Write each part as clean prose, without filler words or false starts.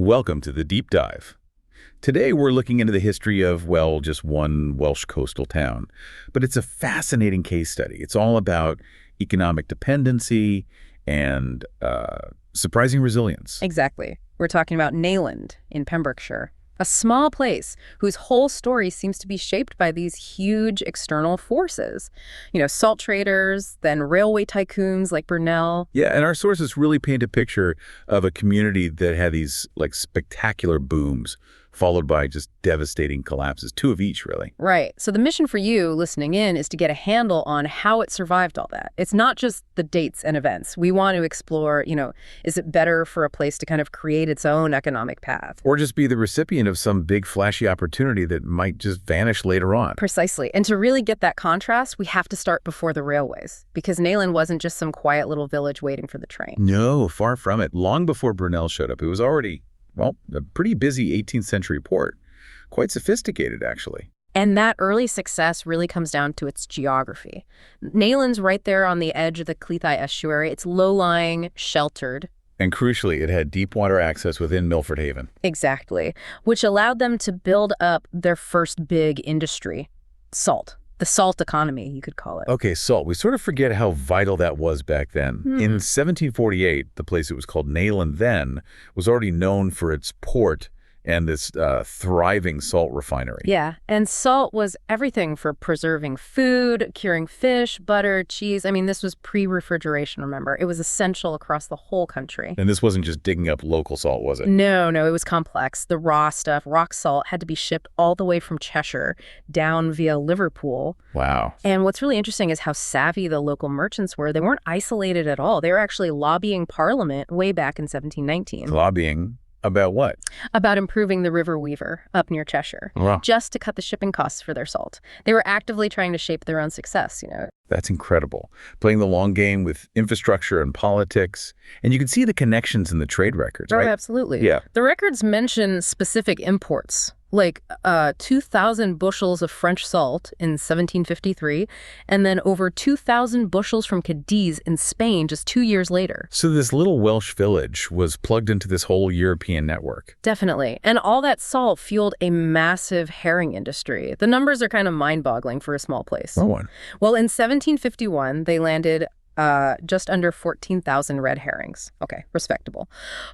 Welcome to the Deep Dive. Today we're looking into the history of, well, just one Welsh coastal town. But it's a fascinating case study. It's all about economic dependency and surprising resilience. Exactly. We're talking about Neyland in Pembrokeshire, a small place whose whole story seems to be shaped by these huge external forces. You know, salt traders, then railway tycoons like Brunel. Yeah, and our sources really paint a picture of a community that had these, spectacular booms, followed by just devastating collapses, two of each, really. Right. So the mission for you listening in is to get a handle on how it survived all that. It's not just the dates and events. We want to explore, is it better for a place to kind of create its own economic path? Or just be the recipient of some big flashy opportunity that might just vanish later on. Precisely. And to really get that contrast, we have to start before the railways, because Neyland wasn't just some quiet little village waiting for the train. No, far from it. Long before Brunel showed up, it was already, a pretty busy 18th century port. Quite sophisticated, actually. And that early success really comes down to its geography. Neyland's right there on the edge of the Cleethai estuary. It's low-lying, sheltered. And crucially, it had deep water access within Milford Haven. Exactly, which allowed them to build up their first big industry, salt. The salt economy, you could call it. Okay, salt. We sort of forget how vital that was back then. In 1748, the place that was called Neyland then was already known for its port and this thriving salt refinery. Yeah, and salt was everything for preserving food, curing fish, butter, cheese. I mean, this was pre-refrigeration, remember? It was essential across the whole country. And this wasn't just digging up local salt, was it? No, it was complex. The raw stuff, rock salt, had to be shipped all the way from Cheshire down via Liverpool. Wow. And what's really interesting is how savvy the local merchants were. They weren't isolated at all. They were actually lobbying Parliament way back in 1719. Lobbying? About what? About improving the River Weaver up near Cheshire, Wow. just to cut the shipping costs for their salt. They were actively trying to shape their own success, That's incredible. Playing the long game with infrastructure and politics. And you can see the connections in the trade records, right? Oh, absolutely. Yeah. The records mention specific imports, like 2,000 bushels of French salt in 1753, and then over 2,000 bushels from Cadiz in Spain just 2 years later. So this little Welsh village was plugged into this whole European network. Definitely. And all that salt fueled a massive herring industry. The numbers are kind of mind-boggling for a small place. Oh, one. Well, in 1751, they landed just under 14,000 red herrings. Okay, respectable.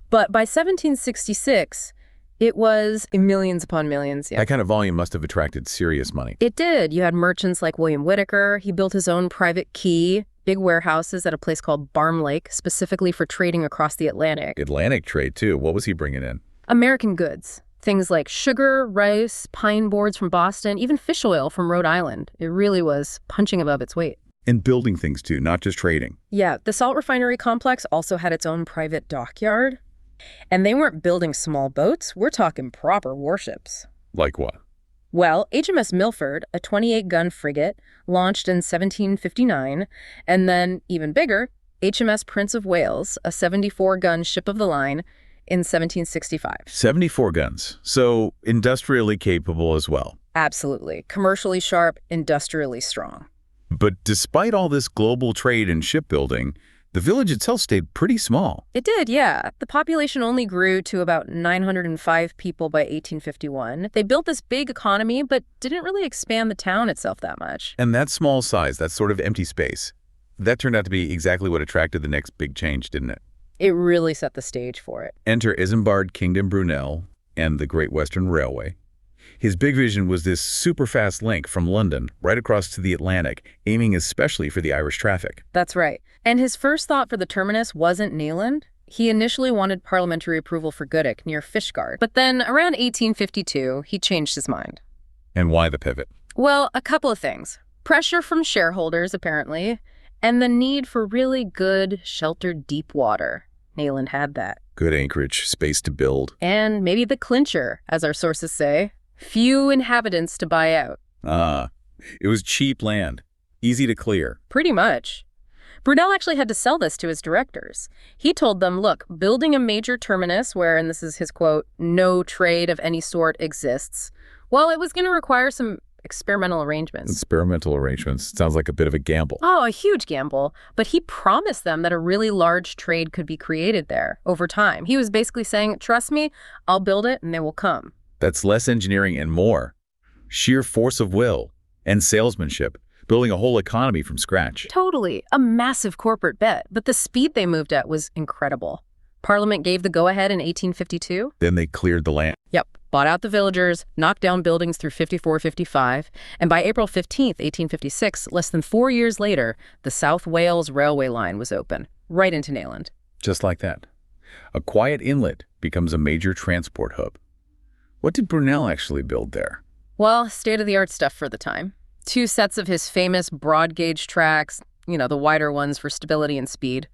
But by 1766, it was millions upon millions. Yeah. That kind of volume must have attracted serious money. It did. You had merchants like William Whitaker. He built his own private quay, big warehouses at a place called Barm Lake, specifically for trading across the Atlantic. Atlantic trade, too. What was he bringing in? American goods. Things like sugar, rice, pine boards from Boston, even fish oil from Rhode Island. It really was punching above its weight. And building things, too, not just trading. Yeah, the salt refinery complex also had its own private dockyard. And they weren't building small boats. We're talking proper warships. Like what? Well, HMS Milford, a 28-gun frigate, launched in 1759, and then, even bigger, HMS Prince of Wales, a 74-gun ship of the line, in 1765. 74 guns. So industrially capable as well. Absolutely. Commercially sharp, industrially strong. But despite all this global trade and shipbuilding, the village itself stayed pretty small. It did, yeah. The population only grew to about 905 people by 1851. They built this big economy, but didn't really expand the town itself that much. And that small size, that sort of empty space, that turned out to be exactly what attracted the next big change, didn't it? It really set the stage for it. Enter Isambard Kingdom Brunel and the Great Western Railway. His big vision was this super-fast link from London right across to the Atlantic, aiming especially for the Irish traffic. That's right. And his first thought for the terminus wasn't Neyland. He initially wanted parliamentary approval for Goodwick near Fishguard. But then around 1852, he changed his mind. And why the pivot? Well, a couple of things. Pressure from shareholders, apparently, and the need for really good, sheltered, deep water. Neyland had that. Good anchorage, space to build. And maybe the clincher, as our sources say. Few inhabitants to buy out. It was cheap land, easy to clear. Pretty much. Brunel actually had to sell this to his directors. He told them, look, building a major terminus where, and this is his quote, no trade of any sort exists, well, it was going to require some experimental arrangements. Experimental arrangements. Sounds like a bit of a gamble. Oh, a huge gamble. But he promised them that a really large trade could be created there over time. He was basically saying, trust me, I'll build it and they will come. That's less engineering and more. Sheer force of will and salesmanship, building a whole economy from scratch. Totally. A massive corporate bet. But the speed they moved at was incredible. Parliament gave the go-ahead in 1852. Then they cleared the land. Yep. Bought out the villagers, knocked down buildings through 54-55, and by April 15th, 1856, less than 4 years later, the South Wales Railway line was open, right into Neyland. Just like that. A quiet inlet becomes a major transport hub. What did Brunel actually build there? Well, state-of-the-art stuff for the time. 2 sets of his famous broad-gauge tracks, the wider ones for stability and speed.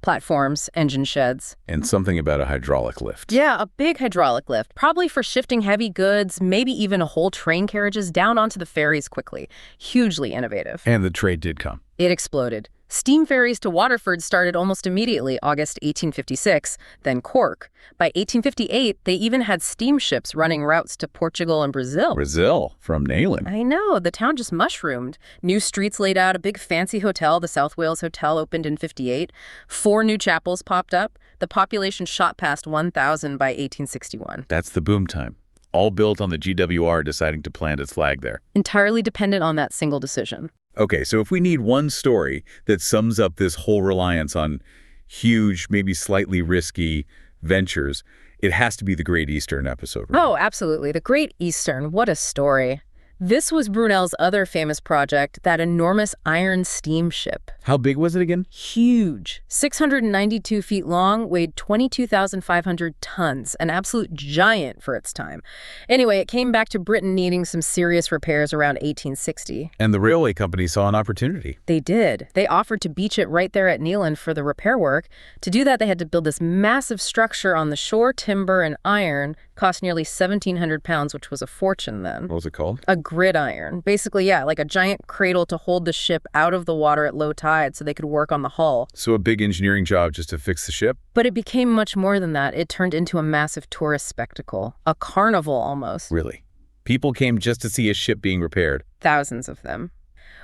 Platforms, engine sheds. And something about a hydraulic lift. Yeah, a big hydraulic lift, probably for shifting heavy goods, maybe even whole train carriages down onto the ferries quickly. Hugely innovative. And the trade did come. It exploded. Steam ferries to Waterford started almost immediately, August 1856, then Cork. By 1858, they even had steamships running routes to Portugal and Brazil. Brazil, from Neyland. I know, the town just mushroomed. New streets laid out, a big fancy hotel, the South Wales Hotel, opened in 58. 4 new chapels popped up. The population shot past 1,000 by 1861. That's the boom time. All built on the GWR deciding to plant its flag there. Entirely dependent on that single decision. Okay, so if we need one story that sums up this whole reliance on huge, maybe slightly risky ventures, it has to be the Great Eastern episode, right? Oh, absolutely. The Great Eastern. What a story. This was Brunel's other famous project, that enormous iron steamship. How big was it again? Huge. 692 feet long, weighed 22,500 tons, an absolute giant for its time. Anyway, it came back to Britain needing some serious repairs around 1860. And the railway company saw an opportunity. They did. They offered to beach it right there at Neyland for the repair work. To do that, they had to build this massive structure on the shore, timber, and iron. Cost nearly 1,700 pounds, which was a fortune then. What was it called? A gridiron. Basically, yeah, like a giant cradle to hold the ship out of the water at low tide so they could work on the hull. So a big engineering job just to fix the ship? But it became much more than that. It turned into a massive tourist spectacle. A carnival, almost. Really? People came just to see a ship being repaired? Thousands of them.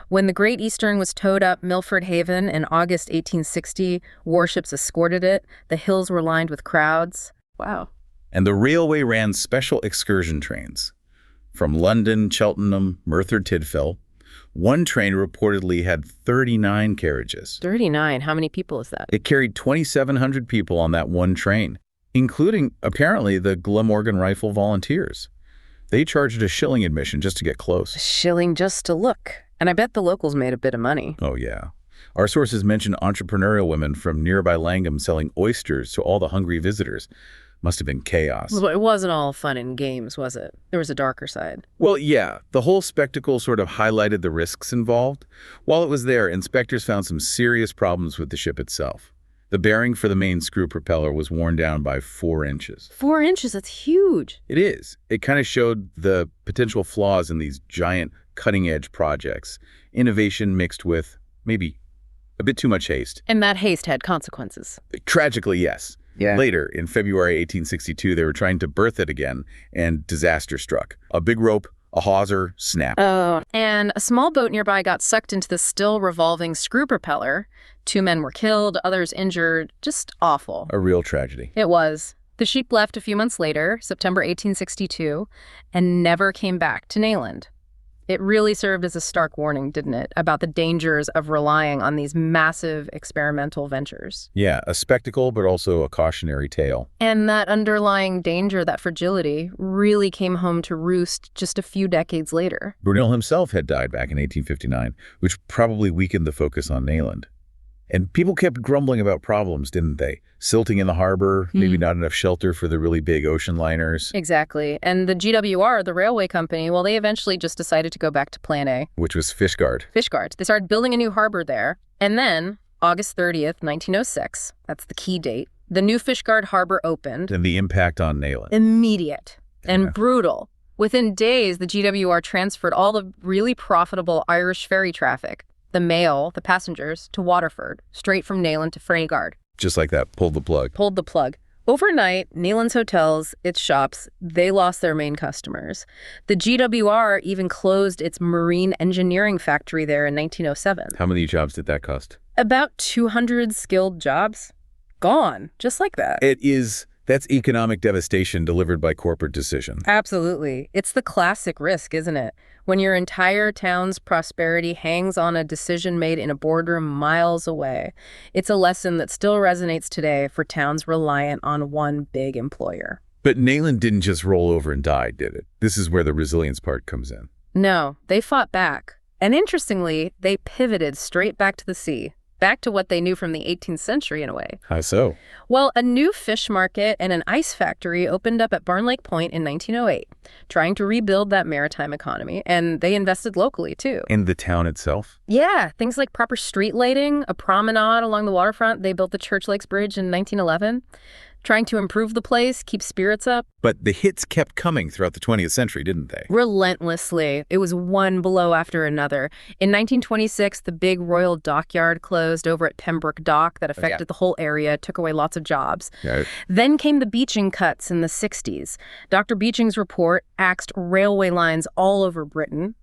When the Great Eastern was towed up Milford Haven in August 1860, warships escorted it. The hills were lined with crowds. Wow. And the railway ran special excursion trains. From London, Cheltenham, Merthyr Tydfil, one train reportedly had 39 carriages. 39? How many people is that? It carried 2,700 people on that one train, including, apparently, the Glamorgan Rifle Volunteers. They charged a shilling admission just to get close. A shilling just to look. And I bet the locals made a bit of money. Oh, yeah. Our sources mention entrepreneurial women from nearby Langham selling oysters to all the hungry visitors. Must have been chaos. Well, it wasn't all fun and games, was it? There was a darker side. Well, yeah. The whole spectacle sort of highlighted the risks involved. While it was there, inspectors found some serious problems with the ship itself. The bearing for the main screw propeller was worn down by 4 inches. 4 inches? That's huge. It is. It kind of showed the potential flaws in these giant cutting-edge projects. Innovation mixed with maybe a bit too much haste. And that haste had consequences. Tragically, yes. Yeah. Later, in February 1862, they were trying to berth it again, and disaster struck. A big rope, a hawser, snapped. Oh. And a small boat nearby got sucked into the still revolving screw propeller. 2 men were killed, others injured. Just awful. A real tragedy. It was. The ship left a few months later, September 1862, and never came back to Neyland. It really served as a stark warning, didn't it, about the dangers of relying on these massive experimental ventures. Yeah, a spectacle, but also a cautionary tale. And that underlying danger, that fragility, really came home to roost just a few decades later. Brunel himself had died back in 1859, which probably weakened the focus on Neyland. And people kept grumbling about problems, didn't they? Silting in the harbor, maybe not enough shelter for the really big ocean liners. Exactly. And the GWR, the railway company, well, they eventually just decided to go back to Plan A. Which was Fishguard. Fishguard. They started building a new harbor there. And then, August 30th, 1906, that's the key date, the new Fishguard harbor opened. And the impact on Neyland. Immediate and brutal. Within days, the GWR transferred all the really profitable Irish ferry traffic, the mail, the passengers, to Waterford, straight from Neyland to Fishguard. Just like that, pulled the plug. Pulled the plug. Overnight, Neyland's hotels, its shops, they lost their main customers. The GWR even closed its marine engineering factory there in 1907. How many jobs did that cost? About 200 skilled jobs. Gone, just like that. That's economic devastation delivered by corporate decision. Absolutely. It's the classic risk, isn't it? When your entire town's prosperity hangs on a decision made in a boardroom miles away. It's a lesson that still resonates today for towns reliant on one big employer. But Neyland didn't just roll over and die, did it? This is where the resilience part comes in. No, they fought back. And interestingly, they pivoted straight back to the sea. Back to what they knew from the 18th century in a way. How so? Well, a new fish market and an ice factory opened up at Barn Lake Point in 1908, trying to rebuild that maritime economy, and they invested locally, too. In the town itself? Yeah, things like proper street lighting, a promenade along the waterfront. They built the Church Lakes Bridge in 1911. Trying to improve the place, keep spirits up. But the hits kept coming throughout the 20th century, didn't they? Relentlessly. It was one blow after another. In 1926, the big Royal Dockyard closed over at Pembroke Dock that affected the whole area, took away lots of jobs. Yeah. Then came the beaching cuts in the 60s. Dr. Beeching's report axed railway lines all over Britain.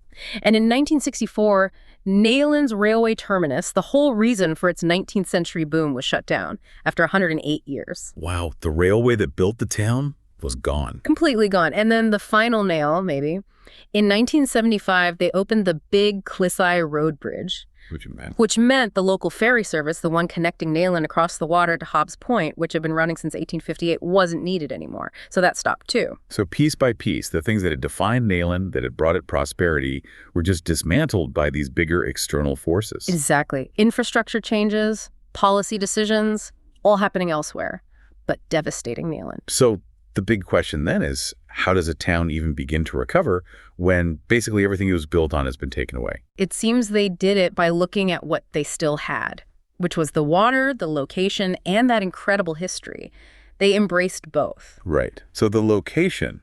And in 1964, Neyland's railway terminus, the whole reason for its 19th century boom, was shut down after 108 years. Wow, the railway that built the town was gone. Completely gone. And then the final nail, maybe. In 1975, they opened the big Clisai Road Bridge. Which meant the local ferry service, the one connecting Neyland across the water to Hobbs Point, which had been running since 1858, wasn't needed anymore. So that stopped too. So piece by piece, the things that had defined Neyland, that had brought it prosperity, were just dismantled by these bigger external forces. Exactly. Infrastructure changes, policy decisions, all happening elsewhere, but devastating Neyland. So the big question then is, how does a town even begin to recover when basically everything it was built on has been taken away? It seems they did it by looking at what they still had, which was the water, the location, and that incredible history. They embraced both. Right. So the location,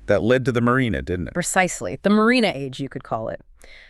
that led to the marina, didn't it? Precisely. The marina age, you could call it.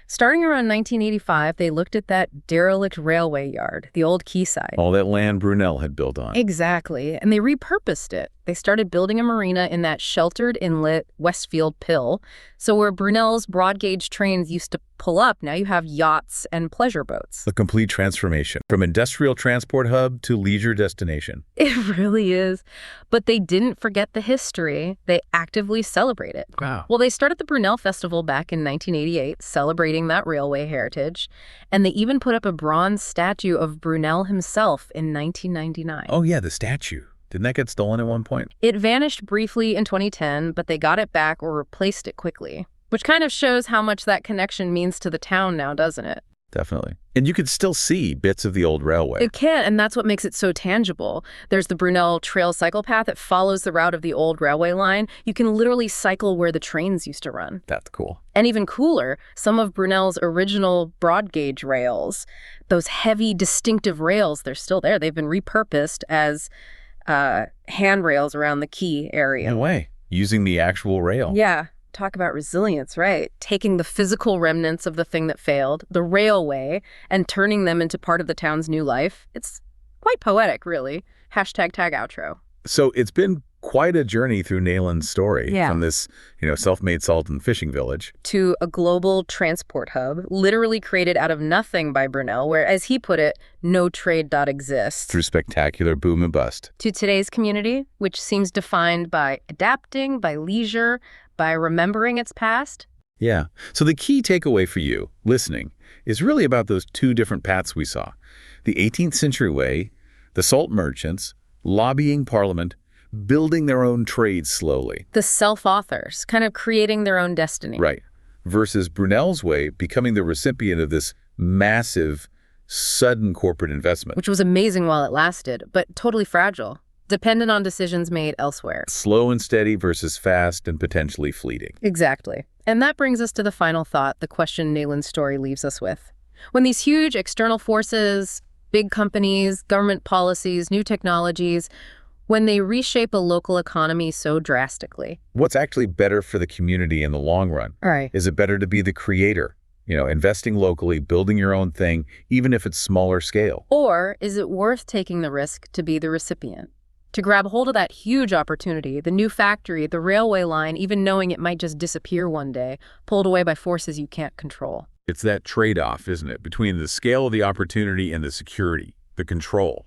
Starting around 1985, they looked at that derelict railway yard, the old quayside. All that land Brunel had built on. Exactly. And they repurposed it. They started building a marina in that sheltered inlet, Westfield Pill. So where Brunel's broad gauge trains used to pull up, now you have yachts and pleasure boats. A complete transformation from industrial transport hub to leisure destination. It really is. But they didn't forget the history. They actively celebrate it. Wow. Well, they started the Brunel Festival back in 1988, celebrating that railway heritage. And they even put up a bronze statue of Brunel himself in 1999. Oh, yeah, the statue. Didn't that get stolen at one point? It vanished briefly in 2010, but they got it back or replaced it quickly, which kind of shows how much that connection means to the town now, doesn't it? Definitely. And you could still see bits of the old railway. It can, and that's what makes it so tangible. There's the Brunel Trail cycle path that follows the route of the old railway line. You can literally cycle where the trains used to run. That's cool. And even cooler, some of Brunel's original broad gauge rails, those heavy, distinctive rails, they're still there. They've been repurposed as handrails around the quay area. No way. Using the actual rail. Yeah. Talk about resilience, right? Taking the physical remnants of the thing that failed, the railway, and turning them into part of the town's new life. It's quite poetic, really. Hashtag tag outro. So it's been quite a journey through Neyland's story. Yeah. From this, self-made salt and fishing village. To a global transport hub, literally created out of nothing by Brunel, where, as he put it, no trade dot exists. Through spectacular boom and bust. To today's community, which seems defined by adapting, by leisure, by remembering its past. Yeah. So the key takeaway for you, listening, is really about those two different paths we saw. The 18th century way, the salt merchants, lobbying Parliament, building their own trade slowly. The self-authors, kind of creating their own destiny. Right. Versus Brunel's way, becoming the recipient of this massive, sudden corporate investment. Which was amazing while it lasted, but totally fragile. Dependent on decisions made elsewhere. Slow and steady versus fast and potentially fleeting. Exactly. And that brings us to the final thought, the question Neyland's story leaves us with. When these huge external forces, big companies, government policies, new technologies, when they reshape a local economy so drastically. What's actually better for the community in the long run? Right. Is it better to be the creator? Investing locally, building your own thing, even if it's smaller scale? Or is it worth taking the risk to be the recipient? to grab hold of that huge opportunity, the new factory, the railway line, even knowing it might just disappear one day, pulled away by forces you can't control. It's that trade-off, isn't it, between the scale of the opportunity and the security, the control.